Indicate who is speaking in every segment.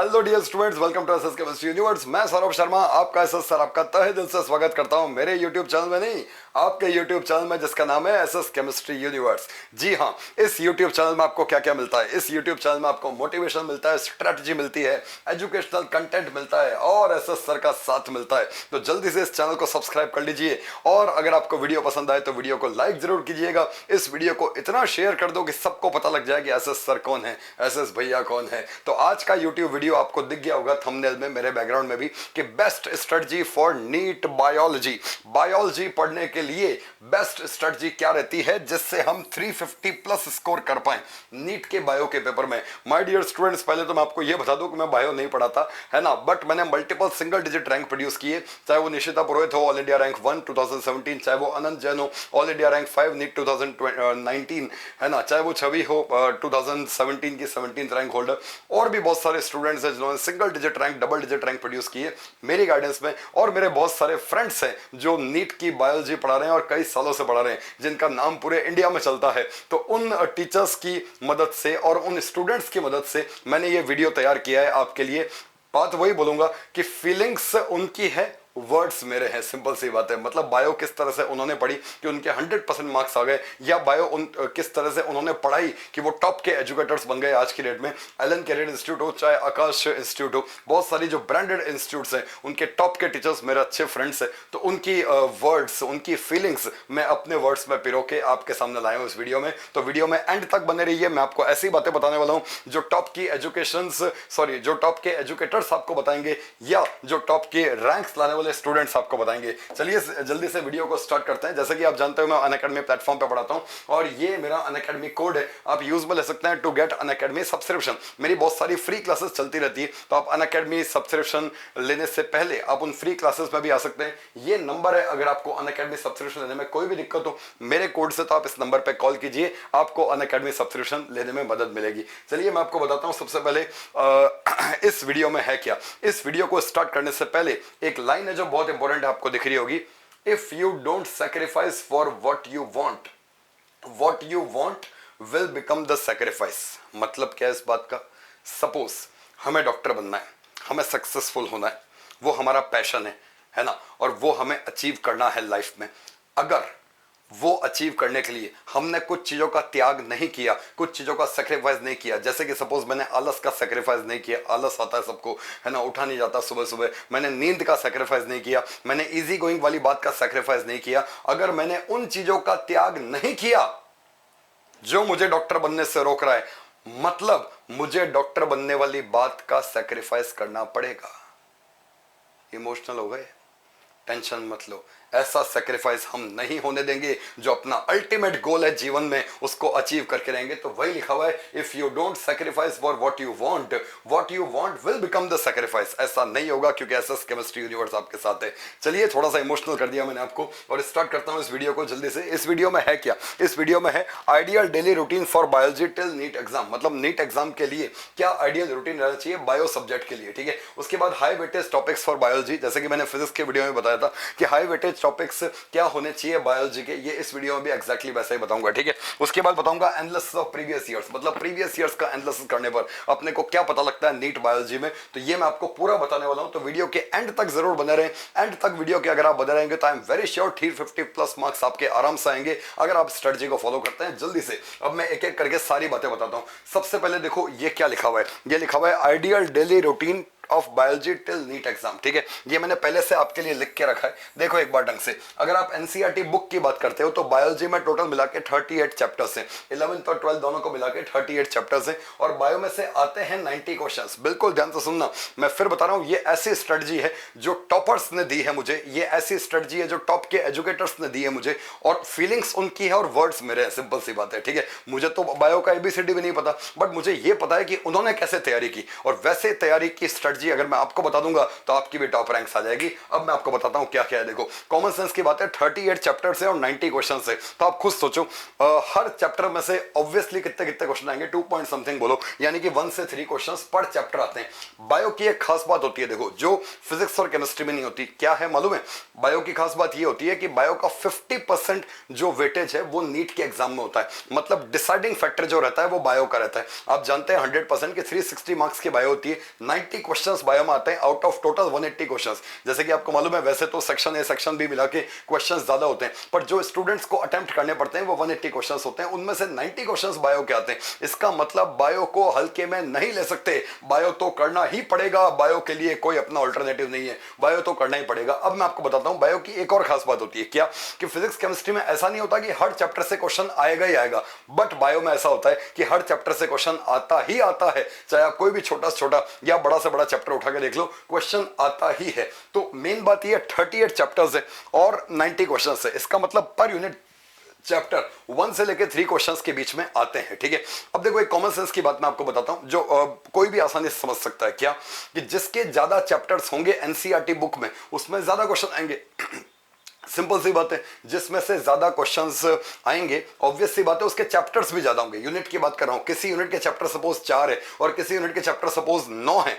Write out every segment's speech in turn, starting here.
Speaker 1: Hello dear students, welcome to SS chemistry universe. मैं सौरभ शर्मा, आपका SS sir आपका तहे दिल से स्वागत करता हूं मेरे यूट्यूब चैनल में, नहीं आपके यूट्यूब चैनल में जिसका नाम है एसएस केमिस्ट्री यूनिवर्स। जी हाँ, इस यूट्यूब चैनल में आपको क्या क्या मिलता है? इस यूट्यूब चैनल में आपको मोटिवेशन मिलता है, स्ट्रेटजी मिलती है, एजुकेशनल कंटेंट मिलता है और एसएस सर का साथ मिलता है। तो जल्दी से इस चैनल को सब्सक्राइब कर लीजिए और अगर आपको वीडियो पसंद आए तो वीडियो को लाइक जरूर कीजिएगा। इस वीडियो को इतना शेयर कर दो कि सबको पता लग जाए कि एसएस सर कौन है, एसएस भैया कौन है। तो आज का यूट्यूब वीडियो आपको दिख गया होगा थंबनेल में, मेरे बैकग्राउंड में भी, कि best strategy for NEET biology. Biology पढ़ने के लिए बेस्ट स्ट्रेटजी क्या रहती है जिससे हम 350 प्लस स्कोर कर पाए नीट के बायो के पेपर में। माय डियर स्टूडेंट्स, पहले तो मैं आपको यह बता दूं कि मैं बायो नहीं पढ़ाता है ना, बट मैंने multiple single digit rank produce किए, चाहे वो निशिता पुरोहित हो ऑल इंडिया रैंक 1 2017, चाहे वो अनंत जैन हो ऑल इंडिया रैंक 5 नीट 2019 है ना, चाहे वो छवि हो 2017 की 17th रैंक होल्डर, और भी बहुत सारे स्टूडेंट्स हैं जिन्होंने single digit rank double digit rank produce किए मेरी गाइडेंस में। और मेरे बहुत सारे फ्रेंड्स हैं जो नीट की बायोलॉजी पढ़ा रहे हैं और कई सालों से पढ़ा रहे हैं, जिनका नाम पूरे इंडिया में चलता है। तो उन टीचर्स की मदद से और उन स्टूडेंट्स की मदद से मैंने ये वीडियो तैयार किया है आपके लिए। बात वही बोलूंगा कि फीलिंग्स उनकी है, वर्ड्स मेरे हैं। सिंपल सी बात है, मतलब बायो किस तरह से उन्होंने पढ़ी कि उनके 100% मार्क्स आ गए, या बायो किस तरह से उन्होंने पढ़ाई कि वो टॉप के एजुकेटर्स बन गए आज की डेट में। एलन कैरियर इंस्टीट्यूट हो चाहे आकाश इंस्टीट्यूट हो, बहुत सारी जो ब्रांडेड इंस्टीट्यूट्स हैं उनके टॉप के टीचर्स मेरे अच्छे फ्रेंड्स हैं। तो उनकी वर्ड्स, उनकी फीलिंग्स मैं अपने वर्ड्स में पिरो के आपके सामने लाया हूँ इस वीडियो में। तो वीडियो में एंड तक बने रहिए, मैं आपको ऐसी बातें बताने वाला हूँ जो टॉप की जो टॉप के एजुकेटर्स आपको बताएंगे या जो टॉप के रैंक्स लाने वाले स्टूडेंट्स आपको बताएंगे। चलिए जल्दी से वीडियो को स्टार्ट करते हैं। जैसे कि आप जानते हो मैं अनअकैडमी प्लेटफॉर्म पे पढ़ाता हूं और ये मेरा अनअकैडमी कोड है, आप यूज में ले सकते हैं टू गेट अनअकैडमी सब्सक्रिप्शन। मेरी बहुत सारी फ्री क्लासेस चलती रहती है, तो आप अनअकैडमी सब्सक्रिप्शन लेने से पहले आप उन फ्री क्लासेस में भी आ सकते हैं। ये नंबर है, अगर आपको अनअकैडमी सब्सक्रिप्शन लेने में कोई भी दिक्कत हो मेरे कोड से, तो आप इस नंबर पर कॉल कीजिए, आपको अनअकैडमी सब्सक्रिप्शन लेने में मदद मिलेगी। चलिए मैं आपको बताता हूं सबसे पहले इस वीडियो में है क्या। इस वीडियो को स्टार्ट करने से पहले एक लाइन है जो बहुत इंपॉर्टेंट है, आपको दिख रही होगी, if you don't sacrifice for what you want will become the sacrifice. मतलब क्या है इस बात का? सपोज हमें डॉक्टर बनना है, हमें सक्सेसफुल होना है, वो हमारा पैशन है ना, और वो हमें अचीव करना है लाइफ में। अगर वो अचीव करने के लिए हमने कुछ चीजों का त्याग नहीं किया, कुछ चीजों का सेक्रीफाइस नहीं किया, जैसे कि सपोज मैंने आलस का सेक्रीफाइस नहीं किया, आलस आता है सबको है ना, उठा नहीं जाता सुबह सुबह, मैंने नींद का सेक्रीफाइस नहीं किया, मैंने इजी गोइंग वाली बात का सेक्रीफाइस नहीं किया, अगर मैंने उन चीजों का त्याग नहीं किया जो मुझे डॉक्टर बनने से रोक रहा है, मतलब मुझे डॉक्टर बनने वाली बात का सेक्रीफाइस करना पड़ेगा। इमोशनल हो गए? टेंशन मत लो, ऐसा सेक्रीफाइस हम नहीं होने देंगे। जो अपना अल्टीमेट गोल है जीवन में उसको अचीव करके रहेंगे। तो वही लिखा हुआ है, if you don't sacrifice for what you want will become the sacrifice. ऐसा नहीं होगा क्योंकि एसएस केमिस्ट्री यूनिवर्स आपके साथ है। चलिए थोड़ा सा इमोशनल कर दिया मैंने आपको और स्टार्ट करता हूं इस वीडियो को जल्दी से। इस वीडियो में है क्या? इस वीडियो में है ideal daily routine for biology till NEET exam. मतलब नीट एग्जाम के लिए क्या आइडियल रूटीन रहना चाहिए बायो सब्जेक्ट के लिए, ठीक है। उसके बाद high weightage topics for biology, जैसे कि मैंने फिजिक्स के वीडियो में बताया था कि हाई वेटेज टॉपिक्स क्या होने चाहिए बायोलॉजी के, ये इस वीडियो में भी एक्जैक्टली वैसा ही बताऊंगा, ठीक है। उसके बाद बताऊंगा एनालिसिस ऑफ प्रीवियस ईयर्स, मतलब प्रीवियस ईयर्स का एनालिसिस करने पर अपने को क्या पता लगता है नीट बायोलॉजी में, तो ये मैं आपको पूरा बताने वाला हूं। तो वीडियो के एंड तक जरूर बने रहें। एंड तक वीडियो के अगर आप बने रहेंगे तो I am very sure 350 plus marks आपके आराम से आएंगे अगर आप स्ट्रेटजी को फॉलो करते हैं। जल्दी से अब मैं एक एक करके सारी बातें बताता हूं। सबसे पहले देखो ये क्या लिखा हुआ है, ये लिखा हुआ है ideal daily routine of biology till NEET exam, ठीक है। ये मैंने पहले से आपके लिए लिख के रखा है, देखो एक बार ढंग से। अगर आप एनसीईआरटी बुक की बात करते हो तो बायोलॉजी में टोटल मिला के 38 चैप्टर्स हैं, 11th और 12th दोनों को मिला के 38 चैप्टर्स हैं, और बायो में से आते हैं 90 क्वेश्चंस। बिल्कुल ध्यान से सुनना, मैं फिर बता रहा हूं, ये ऐसी स्ट्रेटजी है जो टॉपर्स ने दी है मुझे, ये ऐसी स्ट्रेटजी है जो टॉप के एजुकेटर्स ने दी है मुझे, और फीलिंग्स उनकी है और वर्ड्स मेरे हैं। सिंपल सी बात है, ठीक है। मुझे तो बायो का एबीसीडी भी नहीं पता, बट मुझे ये पता है कि उन्होंने कैसे तैयारी की, और वैसे तैयारी की स्ट्रेटजी स्ट्रेटजी अगर मैं आपको बता दूंगा तो आपकी भी टॉप रैंक्स आ जाएगी। अब मैं आपको बताता हूं क्या क्या है। देखो कॉमन सेंस की बात है, 38 चैप्टर से और 90 क्वेश्चन से, तो आप खुद सोचो हर चैप्टर में से ऑब्वियसली कितने कितने क्वेश्चन आएंगे, 2 पॉइंट समथिंग बोलो, यानी कि 1 से 3 क्वेश्चन पर चैप्टर आते हैं। बायो की एक खास बात होती है, देखो जो फिजिक्स और केमिस्ट्री में नहीं होती, क्या है मालूम है? बायो की खास बात ये होती है कि बायो का 50% जो वेटेज है वो नीट के एग्जाम में होता है, मतलब डिसाइडिंग फैक्टर जो रहता है वो बायो का रहता है। आप जानते हैं 100% की 360 मार्क्स की बायो होती है, 90 क्वेश्चंस बायो में आते हैं आउट ऑफ टोटल 180 क्वेश्चंस। जैसे कि आपको मालूम है वैसे तो सेक्शन ए सेक्शन बी मिला के क्वेश्चंस ज्यादा होते हैं, पर जो स्टूडेंट्स को अटेम्प्ट करने पड़ते हैं वो 180 क्वेश्चंस होते हैं, उनमें से 90 क्वेश्चंस बायो के आते हैं। इसका मतलब बायो को हल्के में नहीं ले सकते, बायो तो करना ही पड़ेगा, बायो के लिए कोई अपना ऑल्टरनेटिव नहीं है, बायो तो करना ही पड़ेगा। अब मैं आपको बताता हूं बायो की एक और खास बात होती है, क्या कि फिजिक्स केमिस्ट्री में ऐसा नहीं होता कि हर चैप्टर से क्वेश्चन आएगा ही आएगा, बट बायो में ऐसा होता है कि हर चैप्टर से क्वेश्चन आता ही आता है, चाहे आप कोई भी छोटा से छोटा या बड़ा से बड़ा चैप्टर उठा के देख लो, क्वेश्चन आता ही है। तो मेन बात ये 38 चैप्टर्स है और 90 क्वेश्चन है, इसका मतलब पर यूनिट चैप्टर 1 से लेकर 3 क्वेश्चंस के बीच में आते हैं, ठीक है। अब देखो एक कॉमन सेंस की बात मैं आपको बताता हूं जो कोई भी आसानी से समझ सकता है, क्या कि जिसके ज्यादा चैप्टर्स होंगे एनसीईआरटी बुक में उसमें ज्यादा क्वेश्चन आएंगे। सिंपल सी बात है, जिसमें से ज्यादा क्वेश्चंस आएंगे ऑब्वियस सी बात है उसके चैप्टर्स भी ज्यादा होंगे। यूनिट की बात कर रहा हूं, किसी यूनिट के चैप्टर सपोज 4 है और किसी यूनिट के चैप्टर सपोज 9 है,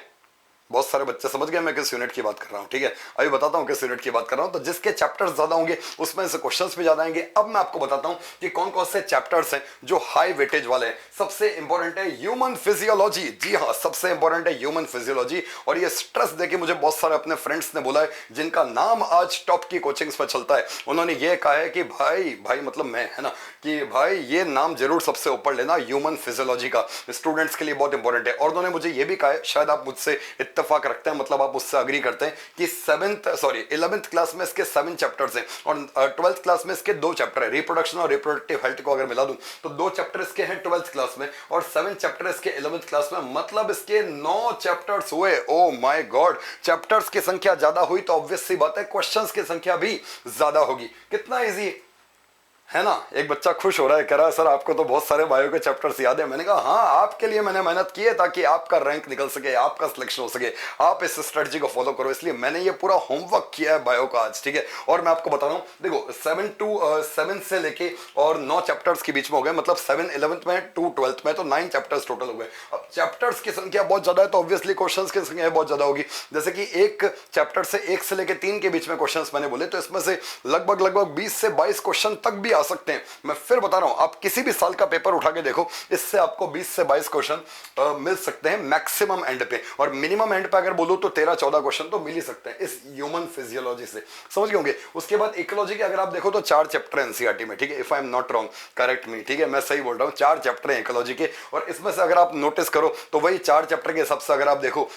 Speaker 1: बहुत सारे बच्चे समझ गए मैं किस यूनिट की बात कर रहा हूं, ठीक है। अभी बताता हूं किस यूनिट की बात कर रहा हूं। तो जिसके चैप्टर्स ज्यादा होंगे उसमें से क्वेश्चंस भी ज्यादा आएंगे। अब मैं आपको बताता हूं कि कौन कौन से चैप्टर्स हैं जो हाई वेटेज वाले हैं। सबसे इंपॉर्टेंट है ह्यूमन फिजियोलॉजी, जी हां सबसे इंपॉर्टेंट है ह्यूमन फिजियोलॉजी। और ये स्ट्रेस देके मुझे बहुत सारे अपने फ्रेंड्स ने बोला है जिनका नाम आज टॉप की कोचिंग्स में चलता है, उन्होंने ये कहा है कि भाई मतलब मैं, है ना, कि भाई ये नाम जरूर सबसे ऊपर लेना, ह्यूमन फिजियोलॉजी का स्टूडेंट्स के लिए बहुत इंपॉर्टेंट है। और उन्होंने मुझे ये भी कहा है, शायद आप मुझसे इत्तेफाक रखते हैं, मतलब आप उससे अग्री करते हैं कि 11th क्लास में इसके 7 चैप्टर्स हैं और 12th क्लास में इसके 2 चैप्टर है। रिप्रोडक्शन और रिप्रोडक्टिव हेल्थ को अगर मिला दूं तो 2 चैप्टर इसके हैं 12th क्लास में और 7 चैप्टर इसके 11th क्लास में, मतलब इसके 9 चैप्टर्स हुए। ओ माय गॉड, चैप्टर्स की संख्या ज्यादा हुई तो ऑब्वियस सी बात है क्वेश्चंस की संख्या भी ज्यादा होगी। कितना इजी है ना। एक बच्चा खुश हो रहा है, कह रहा है सर आपको तो बहुत सारे बायो के चैप्टर्स याद है। मैंने कहा हाँ, आपके लिए मैंने मेहनत की है ताकि आपका रैंक निकल सके, आपका सिलेक्शन हो सके, आप इस स्ट्रेटजी को फॉलो करो, इसलिए मैंने ये पूरा होमवर्क किया है बायो का आज, ठीक है। और मैं आपको बता रहा हूँ, देखो 7 से लेके और 9 चैप्टर्स के बीच में हो गए, मतलब 7 11th में 2 12th में, तो 9 चैप्टर्स टोटल हो गए। अब चैप्टर्स की संख्या बहुत ज्यादा है तो ऑब्वियसली क्वेश्चन की संख्या बहुत ज्यादा होगी। जैसे कि एक चैप्टर से 1 से लेके 3 के बीच में क्वेश्चन मैंने बोले, तो इसमें से लगभग 20 से 22 क्वेश्चन तक भी आ सकते हैं। मैं फिर बता रहा हूं, आप किसी भी साल का पेपर उठा के देखो, इससे आपको 20 से 22 क्वेश्चन मिल सकते हैं मैक्सिमम एंड पे, और मिनिमम एंड पे अगर बोलूं तो 13-14 क्वेश्चन तो मिल ही सकते हैं इस ह्यूमन फिजियोलॉजी से, समझ गए होंगे। उसके बाद इकोलॉजी के अगर आप देखो तो 4 चैप्टर एनसीईआरटी में, ठीक है। If I am not wrong, correct मी, ठीक है, मैं सही बोल रहा हूं, 4 चैप्टर हैं इकोलॉजी के। और इसमें से अगर आप नोटिस करो तो वही 4 चैप्टर के हिसाब से अगर आप देखो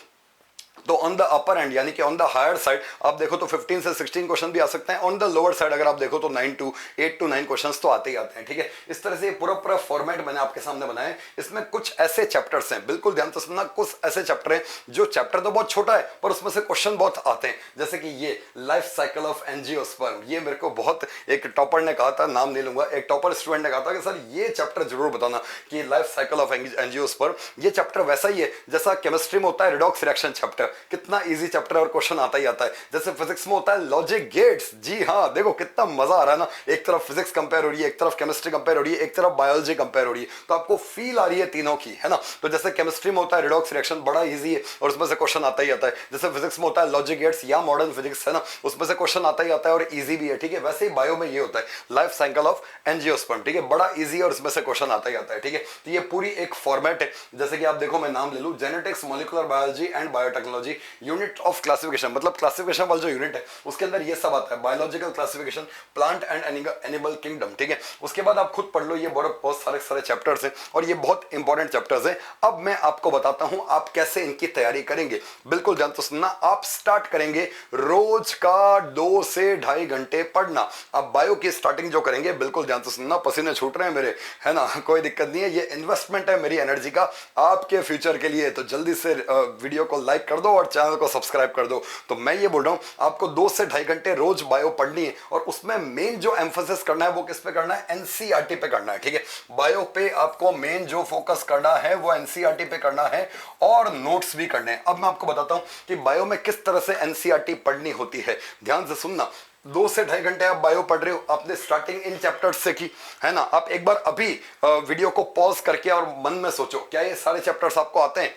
Speaker 1: तो ऑन द अपर एंड यानी कि ऑन द हायर साइड आप देखो तो 15 से 16 क्वेश्चन भी आ सकते हैं। ऑन द लोअर साइड अगर आप देखो तो 8 to 9 क्वेश्चंस तो आते ही आते हैं, ठीक है। इस तरह से पूरा फॉर्मेट मैंने आपके सामने बनाया है। इसमें कुछ ऐसे चैप्टर्स हैं, बिल्कुल ध्यान से सुनना, कुछ ऐसे चैप्टर हैं जो चैप्टर तो बहुत छोटा है पर उसमें से क्वेश्चन बहुत आते हैं। जैसे कि ये लाइफ साइकिल ऑफ एंजियोस्पर्म, ये मेरे को बहुत एक टॉपर ने कहा था, नाम नहीं लूंगा, एक टॉपर स्टूडेंट ने कहा था कि सर ये चैप्टर जरूर बताना कि लाइफ साइकिल ऑफ एंजियोस्पर्म। ये चैप्टर वैसा ही है जैसा केमिस्ट्री में होता है रिडॉक्स रिएक्शन चैप्टर, कितना इजी चैप्टर है और क्वेश्चन आता ही आता है। जैसे फिजिक्स में होता है लॉजिक गेट्स, जी हाँ, देखो कितना मजा आ रहा है ना, एक तरफ फिजिक्स कंपेयर हो रही है, एक तरफ केमिस्ट्री कंपेयर हो रही है, एक तरफ बायोलॉजी कंपेयर हो रही है, तो आपको फील आ रही है तीनों की, है ना। तो जैसे केमिस्ट्री में होता है रिडॉक्स रिएक्शन, बड़ा इजी है और उसमें से क्वेश्चन आता ही आता है। जैसे फिजिक्स में होता है लॉजिक गेट्स या मॉडर्न फिजिक्स, है ना, उसमें से क्वेश्चन आता ही आता है और इजी भी है, ठीक है। वैसे ही बायो में ये होता है लाइफ साइकिल ऑफ एंजियोस्पर्म, ठीक है, बड़ा इजी है और इसमें से क्वेश्चन आता ही आता है, ठीक है। तो ये पूरी एक फॉर्मेट है। जैसे कि आप देखो, मैं नाम ले लूं, genetics, molecular biology and biotechnology, unit of classification, मतलब क्लासिफिकेशन वाला जो यूनिट है उसके अंदर ये सब आता है। Biological classification, plant and animal kingdom, ठीक है। उसके बाद आप खुद पढ़ लो, ये बहुत सारे चैप्टर्स हैं और ये बहुत इंपॉर्टेंट चैप्टर्स हैं। अब मैं आपको बताता हूं आप कैसे इनकी तैयारी करेंगे, बिल्कुल ध्यान तो सुनना। आप स्टार्ट करेंगे रोज का 2 से 2.5 घंटे पढ़ना। आप बायो की स्टार्टिंग जो करेंगे, बिल्कुल ध्यान तो सुनना, पसीने छूट रहे हैं मेरे, है ना, कोई दिक्कत नहीं है, ये इन्वेस्टमेंट है मेरी एनर्जी का आपके फ्यूचर के लिए। तो जल्दी से वीडियो को लाइक कर दो और चैनल को सब्सक्राइब कर दो। तो मैं ये बोल रहा हूं आपको 2 से 2.5 घंटे रोज बायो पढ़नी है और उसमें मेन जो एम्फोसिस करना है वो किस पे करना है, एनसीईआरटी पे करना है, ठीक है। बायो पे आपको मेन जो फोकस करना है वो एनसीईआरटी पे करना है और नोट्स भी करने हैं। अब मैं आपको बताता हूं कि बायो में किस तरह से एनसीईआरटी पढ़नी होती है, ध्यान से सुनना। 2 से 2.5 घंटे आप बायो पढ़ रहे हो, आपने स्टार्टिंग इन चैप्टर्स से की है ना। आप एक बार अभी वीडियो को पॉज करके और मन में सोचो क्या ये सारे चैप्टर्स आपको आते हैं।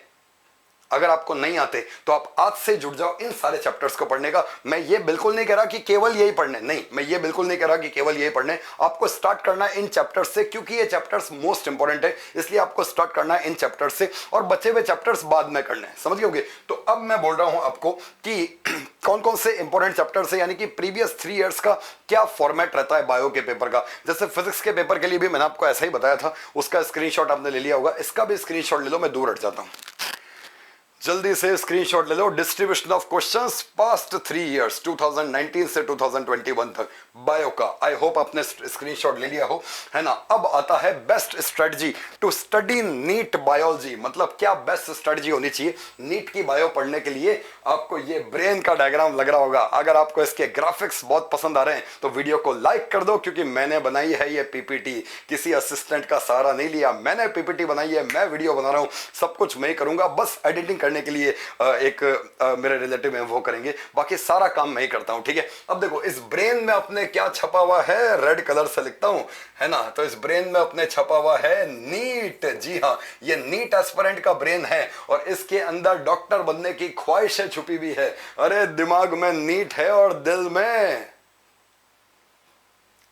Speaker 1: अगर आपको नहीं आते तो आप आज से जुड़ जाओ इन सारे चैप्टर्स को पढ़ने का। मैं ये बिल्कुल नहीं कह रहा कि केवल यही पढ़ने, नहीं, मैं ये बिल्कुल नहीं कह रहा कि केवल यही पढ़ने। आपको स्टार्ट करना है इन चैप्टर्स से क्योंकि ये चैप्टर्स मोस्ट इंपॉर्टेंट है, इसलिए आपको स्टार्ट करना है इन चैप्टर्स से और बचे हुए चैप्टर्स बाद में करने हैं, समझ गए। तो अब मैं बोल रहा हूं आपको कि कौन कौन से इंपॉर्टेंट चैप्टर्स है, यानी कि प्रीवियस 3 इयर्स का क्या फॉर्मेट रहता है बायो के पेपर का। जैसे फिजिक्स के पेपर के लिए भी मैंने आपको ऐसा ही बताया था, उसका स्क्रीनशॉट आपने ले लिया होगा, इसका भी स्क्रीनशॉट ले लो। मैं दूर हट जाता हूं, जल्दी से स्क्रीनशॉट ले लो। Distribution of questions past 3 years 2019 से 2021 तक बायो का। आई होप आपने स्क्रीनशॉट ले लिया हो, है ना। अब आता है best strategy to study NEET biology, मतलब क्या बेस्ट स्ट्रेटजी होनी चाहिए नीट की बायो पढ़ने के लिए। आपको ये ब्रेन का डायग्राम लग रहा होगा। अगर आपको इसके ग्राफिक्स बहुत पसंद आ रहे हैं तो वीडियो को लाइक कर दो, क्योंकि मैंने बनाई है ये पीपीटी, किसी असिस्टेंट का सहारा नहीं लिया। मैंने पीपीटी बनाई है, मैं वीडियो बना रहा हूं, सब कुछ मैं ही करूंगा। बस एडिटिंग करने के लिए एक मेरे रिलेटिव है वो करेंगे, बाकी सारा काम मैं ही करता हूं, ठीक है। अब देखो इस ब्रेन में अपने क्या छपा हुआ है, रेड कलर से लिखता हूं, है ना। तो इस ब्रेन में अपने छपा हुआ है नीट। जी हां, ये नीट एस्पिरेंट का ब्रेन है और इसके अंदर डॉक्टर बनने की ख्वाहिशें छुपी हुई है। अरे दिमाग में नीट है और दिल में,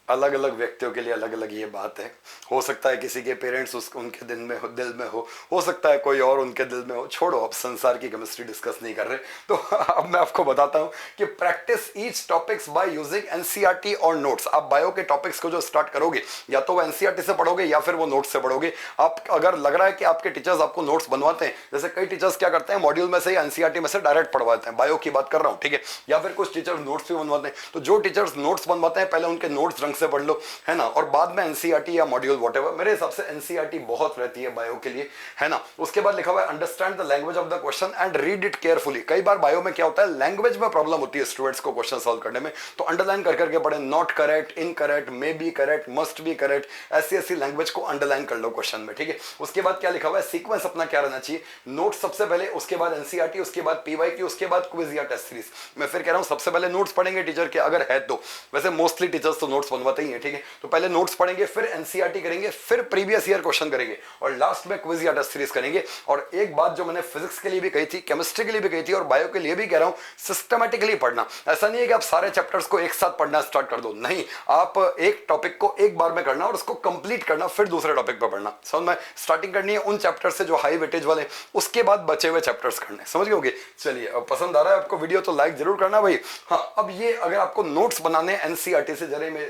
Speaker 1: अलग अलग व्यक्तियों के लिए अलग अलग ये बात है। हो सकता है किसी के पेरेंट्स उनके दिल में हो सकता है कोई और उनके दिल में हो। छोड़ो, अब संसार की केमिस्ट्री डिस्कस नहीं कर रहे। तो अब मैं आपको बताता हूं कि practice each topics by using NCERT और नोट्स। आप बायो के टॉपिक्स को जो स्टार्ट करोगे, या तो वो एनसीईआरटी से पढ़ोगे या फिर वो नोट्स से पढ़ोगे। आप अगर लग रहा है कि आपके टीचर्स आपको नोट्स बनवाते हैं, जैसे कई टीचर्स क्या करते हैं मॉड्यूल में से या एनसीईआरटी में से डायरेक्ट पढ़वाते हैं, बायो की बात कर रहा हूं, ठीक है। या फिर कुछ टीचर्स नोट्स भी बनवाते हैं। तो जो टीचर्स नोट्स बनवाते हैं पहले उनके नोट्स ढंग से पढ़ लो, है ना, और बाद में एनसीईआरटी या मॉड्यूल व्हाटएवर। मेरे हिसाब से एनसीईआरटी बहुत रहती है बायो के लिए, है ना। उसके बाद लिखा हुआ है understand the language of the question and read it carefully. कई बार बायो में क्या होता है, लैंग्वेज में प्रॉब्लम होती है स्टूडेंट्स को क्वेश्चन सॉल्व करने में, तो अंडरलाइन कर करके पढ़े। Not correct, incorrect, may be correct, must be correct, ऐसी लैंग्वेज को अंडरलाइन कर लो क्वेश्चन में, ठीक है। उसके बाद क्या लिखा हुआ है, सीक्वेंस अपना क्या रहना चाहिए, नोट्स सबसे पहले, उसके बाद एनसीईआरटी, उसके बाद पीवाईक्यू, उसके बाद क्विज या टेस्ट सीरीज। मैं फिर कह रहा हूं सबसे पहले नोट्स पढ़ेंगे टीचर के, अगर है तो। वैसे मोस्टली टीचर्स तो नोट्स बनवाते ही है, ठीक है। तो पहले नोट्स पढ़ेंगे, फिर एनसीईआरटी करेंगे, फिर प्रीवियस ईयर क्वेश्चन करेंगे और लास्ट में क्विज या टेस्ट सीरीज करेंगे। और एक बात जो मैंने फिजिक्स के लिए भी कही थी, केमिस्ट्री के लिए भी कही थी और बायो के लिए भी कह रहा हूं, सिस्टमैटिकली पढ़ना। ऐसा नहीं है कि आप सारे चैप्टर्स को एक साथ पढ़ना स्टार्ट कर दो, नहीं, आप एक टॉपिक को एक बार में करना और उसको कंप्लीट करना, फिर दूसरे टॉपिक पर पढ़ना। समझ में, स्टार्टिंग करनी है उन चैप्टर से जो हाई वेटेज वाले, उसके बाद बचे हुए चैप्टर्स करने, समझ गए। चलिए, अब पसंद आ रहा है आपको वीडियो तो लाइक जरूर करना भाई। हाँ, अब ये अगर आपको नोट्स बनाने एनसीईआरटी से,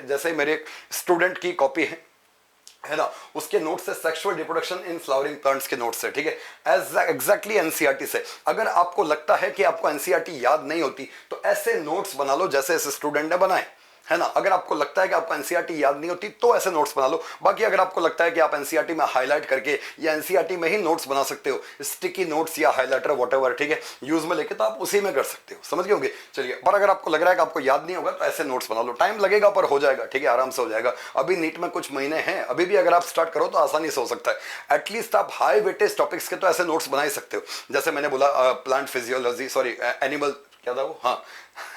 Speaker 1: जैसे मेरे स्टूडेंट की कॉपी है ना, उसके नोट से sexual reproduction in flowering plants के नोट से, ठीक है, एग्जैक्टली एनसीईआरटी से। अगर आपको लगता है कि आपको एनसीईआरटी याद नहीं होती तो ऐसे नोट्स बना लो जैसे इस स्टूडेंट ने बनाए, है ना। अगर आपको लगता है कि आपको एनसीईआरटी याद नहीं होती तो ऐसे नोट्स बना लो। बाकी अगर आपको लगता है कि आप एनसीईआरटी में हाईलाइट करके या एनसीईआरटी में ही नोट्स बना सकते हो, स्टिकी नोट्स या हाईलाइटर व्हाटएवर, ठीक है, यूज में लेके, तो आप उसी में कर सकते हो, समझ गए होंगे। चलिए, पर अगर आपको लग रहा है कि आपको याद नहीं होगा तो ऐसे नोट्स बना लो। टाइम लगेगा पर हो जाएगा, ठीक है, आराम से हो जाएगा। अभी नीट में कुछ महीने हैं, अभी भी अगर आप स्टार्ट करो तो आसानी से हो सकता है। एटलीस्ट आप हाई वेटेज टॉपिक्स के तो ऐसे नोट्स बना ही सकते हो। जैसे मैंने बोला प्लांट फिजियोलॉजी, सॉरी एनिमल, क्या था वो, हाँ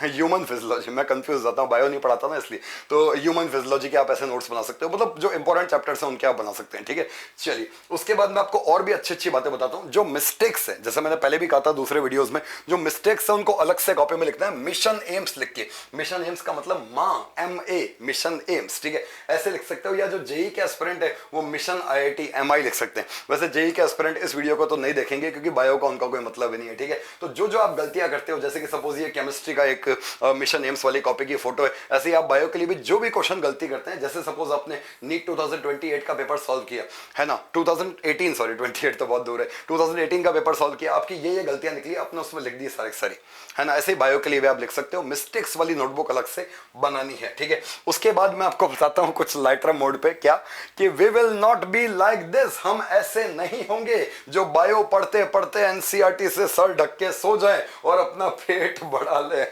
Speaker 1: ह्यूमन फिजियोलॉजी, मैं कंफ्यूज जाता हूँ, बायो नहीं पढ़ाता ना इसलिए। तो ह्यूमन फिजियोलॉजी के आप ऐसे नोट्स बना सकते हो, मतलब जो इंपॉर्टेंट चैप्टर्स हैं उनके आप बना सकते हैं, ठीक है। चलिए, उसके बाद मैं आपको और भी अच्छी अच्छी बातें बताता हूँ। जो मिस्टेक्स है, जैसे मैंने पहले भी कहा था दूसरे वीडियोस में, जो मिस्टेक्स है उनको अलग से कॉपी में लिखना है, मिशन एम्स लिख के। मिशन एम्स का मतलब माँ, MA, मिशन एम्स, ठीक है, ऐसे लिख सकते हो। या जो जेई के एस्पिरेंट है वो मिशन IIT MI लिख सकते हैं। वैसे जेई के एस्पिरेंट इस वीडियो को तो नहीं देखेंगे क्योंकि बायो का उनका कोई मतलब ही नहीं है, ठीक है। तो जो जो आप गलतियां करते हो, जैसे कि सपोज ये केमिस्ट्री का एक मिशन एम्स वाली कॉपी की फोटो है। ऐसे ही आप बायो के लिए भी जो भी क्वेश्चन गलती करते हैं, जैसे सपोज आपने नीट 2028 का पेपर सॉल्व किया है ना, 2018 सॉरी 28 तो बहुत दूर है, 2018 का पेपर सॉल्व किया, आपकी ये गलतियां निकली, आपने उसमें लिख दी सारी सारी, है ना। ऐसे ही बायो के लिए भी आप लिख सकते हो, मिस्टेक्स वाली नोटबुक अलग से बनानी है, ठीक है। उसके बाद मैं आपको बताता हूं कुछ लाइटर मोड पे क्या, कि we will not be like this, हम ऐसे नहीं होंगे जो बायो पढ़ते पढ़ते एनसीईआरटी से सर ढक के सो जाए और अपना पेट बढ़ा ले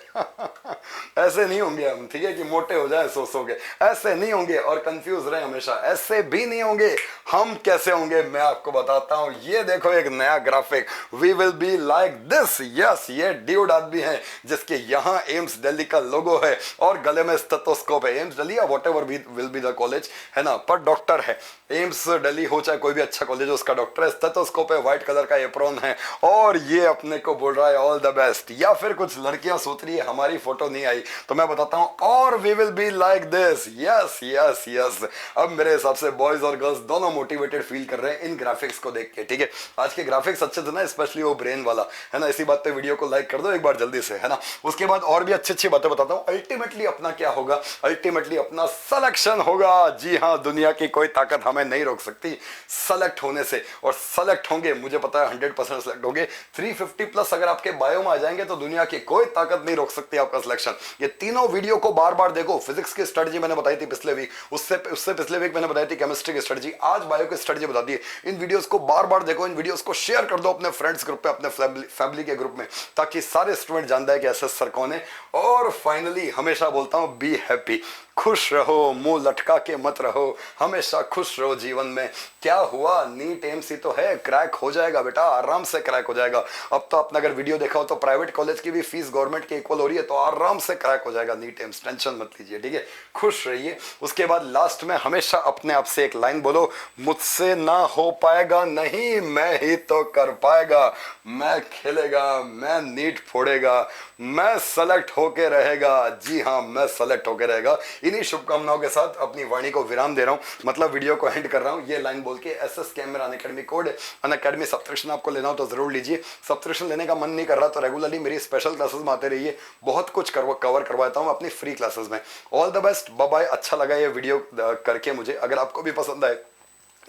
Speaker 1: ऐसे नहीं होंगे हम, ठीक है, कि मोटे हो जाए सो के, ऐसे नहीं होंगे और कंफ्यूज रहे हमेशा, ऐसे भी नहीं होंगे। हम कैसे होंगे मैं आपको बताता हूं, ये देखो एक नया graphic, we will be like this. Yes, ये ड्यूड आदमी है जिसके यहाँ एम्स दिल्ली का लोगो है और गले में स्टेथोस्कोप है। एम्स दिल्ली या whatever will be the college, है ना, पर डॉक्टर है। एम्स दिल्ली हो चाहे कोई भी अच्छा कॉलेज हो, उसका डॉक्टर है, स्टेथोस्कोप है, व्हाइट कलर का एप्रॉन है और ये अपने को बोल रहा है ऑल द बेस्ट। या फिर कुछ लड़कियां सोच रही है हमारी फोटो नहीं आई, तो मैं बताता हूं, और we will be like this. Yes yes yes. अब मेरे हिसाब से बॉयज और गर्ल्स दोनों मोटिवेटेड फील कर रहे हैं इन ग्राफिक्स को देख के, ठीक है। आज के ग्राफिक्स अच्छे थे ना, स्पेशली वो ब्रेन वाला, है ना। इसी बात पे वीडियो को लाइक कर दो एक बार जल्दी से, है ना। उसके बाद और भी अच्छी अच्छी बातें बताता हूं। अल्टीमेटली अपना क्या होगा, अल्टीमेटली अपना सिलेक्शन होगा। जी हाँ, दुनिया की कोई ताकत हमें नहीं रोक सकती सेलेक्ट होने से, और सेलेक्ट होंगे, मुझे पता है 100% सेलेक्ट होंगे। 350 प्लस अगर आपके बायो में आ जाएंगे तो दुनिया की कोई ताकत नहीं रोक सकती आपका सिलेक्शन। ये तीनों वीडियो को बार बार देखो। फिजिक्स की स्ट्रेटजी मैंने बताई थी पिछले वीक, उससे पिछले वीक मैंने बताई थी केमिस्ट्री की स्ट्रेटजी, आज बायो की स्ट्रेटजी बता दी। इन वीडियोस को बार बार देखो, इन वीडियोस को शेयर कर दो अपने फ्रेंड्स ग्रुप पे, अपने फैमिली के ग्रुप में, ताकि सारे स्टूडेंट जान जाए कि एसएस सर कौन है। और फाइनली हमेशा बोलता हूं, बी हैप्पी, खुश रहो, मुंह लटका के मत रहो, हमेशा खुश रहो जीवन में। क्या हुआ, नीट एम्स ही तो है, क्रैक हो जाएगा बेटा, आराम से क्रैक हो जाएगा। अब तो आपने अगर वीडियो देखा हो तो प्राइवेट कॉलेज की भी फीस गवर्नमेंट के इक्वल हो रही है, तो आराम से क्रैक हो जाएगा नीट एम्स, टेंशन मत लीजिए, ठीक है। खुश रहिए। उसके बाद लास्ट में हमेशा अपने आप से एक लाइन बोलो, मुझसे ना हो पाएगा नहीं, मैं ही तो कर पाएगा, मैं खेलेगा, मैं नीट फोड़ेगा, मैं सेलेक्ट होके रहेगा। जी हाँ, मैं सेलेक्ट होके रहेगा। इन्हीं शुभकामनाओं के साथ अपनी वाणी को विराम दे रहा हूं, मतलब वीडियो को एंड कर रहा हूं ये लाइन बोल के। SS camera Unacademy code, Unacademy subscription आपको लेना हो तो जरूर लीजिए। सब्सक्रिप्शन लेने का मन नहीं कर रहा तो रेगुलरली मेरी स्पेशल क्लासेस में आते रहिए, बहुत कुछ कवर करवाता हूं अपनी फ्री क्लासेस में। All the best, bye bye. अच्छा लगा ये वीडियो करके मुझे, अगर आपको भी पसंद आए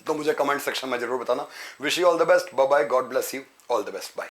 Speaker 1: तो मुझे कमेंट सेक्शन में जरूर बताना। Wish you all the best, bye bye, God bless you, all the best, bye.